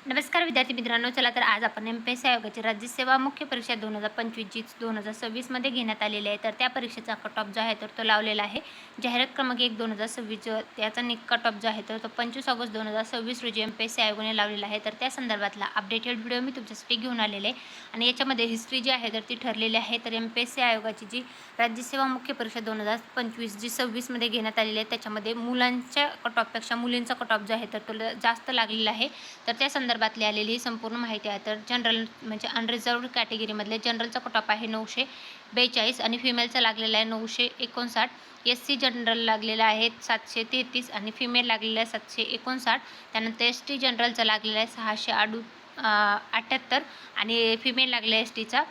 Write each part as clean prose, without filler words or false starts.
नमस्कार विद्यार्थी मित्रांनो, चला तर आज आपण एम-पी-एस-सी आयोगाची राज्यसेवा मुख्य परीक्षा 2025 जी 2026मध्ये घेण्यात आलेली आहे. तर त्या परीक्षेचा कट ऑफ जो आहे तर तो लावलेला आहे. जाहिरात क्रमांक 1 2026 जो त्याचा कट ऑफ जो आहे तर तो 25 ऑगस्ट 2026 रोजी एम-पी-एस-सी आयोगाने लावलेला आहे. तर त्या संदर्भातला अपडेटेड व्हिडिओ मी तुमच्यासाठी घेऊन आलेले आहे आणि याच्यामध्ये हिस्ट्री जी आहे तर ती ठरलेली आहे. तर एम-पी-एस-सी आयोगाची जी राज्यसेवा मुख्य परीक्षा 2025 जी 26मध्ये घेण्यात आलेली आहे त्याच्यामध्ये मुलांच्या कट ऑफपेक्षा मुलींचा कट ऑफ जो आहे तर तो जास्त लागलेला आहे. तर त्या संदर्भातली आलेली संपूर्ण माहिती आहे. तर जनरल म्हणजे अनरिझर्व्ड कॅटेगरीमधले जनरलचा कट ऑफ आहे 942 आणि फिमेलचा लागलेला आहे 959. एस-सी जनरल लागलेला आहे 733 आणि फिमेल लागलेला आहे 759. त्यानंतर एस-टी जनरलचा लागलेला आहे 678 आणि फिमेल लागलेला आहे एस-टीचा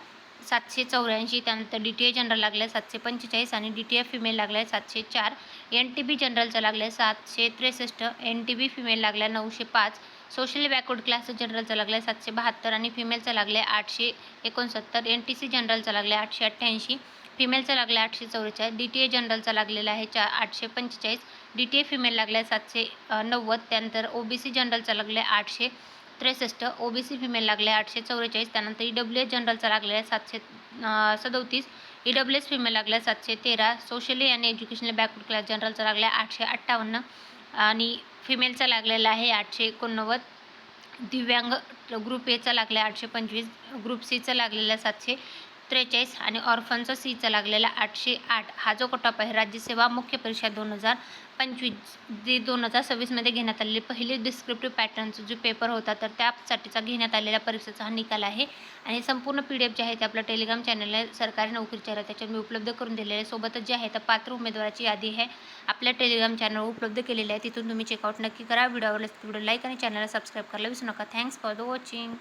784. त्यानंतर डी-टी-ए जनरल लागला आहे 745 आणि डी-टी-एफ फिमेल लागला आहे 704. एन-टी-बी जनरलचा लागला आहे 763. एन-टी-बी फिमेल लागला आहे 905. सोशली बॅकवर्ड क्लास जनरलचा लागला आहे 772 आणि फिमेलचा लागला आहे 869. एन-टी-सी जनरलचा लागला आहे 888. फिमेलचा लागला आहे 844. डी-टी-ए जनरलचा लागलेला आहे 845. डी-टी-ए फिमेल लागला आहे 790. त्यानंतर ओ-बी-सी जनरलचा लागला आहे 863. ओ-बी-सी फिमेल लागला आहे 844. त्यानंतर ई-डब्ल्यू-एस जनरलचा लागलेला आहे 737. ई-डब्ल्यू-एस फिमेल लागला आहे 713. सोशली आणि एज्युकेशनल बॅकवर्ड क्लास जनरलचा लागला आहे 858 आणि फिमेलचा लागलेला आहे 889. दिव्यांग ग्रुप एचा लागला आहे 825. ग्रुप सीचा लागलेला 743 आणि ऑर्फनचा सीचा लागलेला 808. हा जो कट ऑफ आहे राज्यसेवा मुख्य परीक्षा 2025 जी 2026मध्ये घेण्यात आलेली पहिली डिस्क्रिप्टिव्ह पॅटर्नचा जो पेपर होता तर त्यासाठीचा घेण्यात आलेल्या परीक्षेचा हा निकाल आहे. आणि संपूर्ण PDF जे आहे ते आपल्या टेलिग्राम चॅनलला सरकारी नोकरीच्या त्याच्यावर मी उपलब्ध करून दिलेले आहे. सोबतच जे आहे तर पात्र उमेदवाराची यादी आहे आपल्या टेलिग्राम चॅनलवर उपलब्ध केलेली आहे. तिथून तुम्ही चेकआउट नक्की करा. व्हिडिओ आवडल्यास व्हिडिओ लाईक आणि चॅनलला सबस्क्राईब करायला विसरू नका. Thanks for the watching.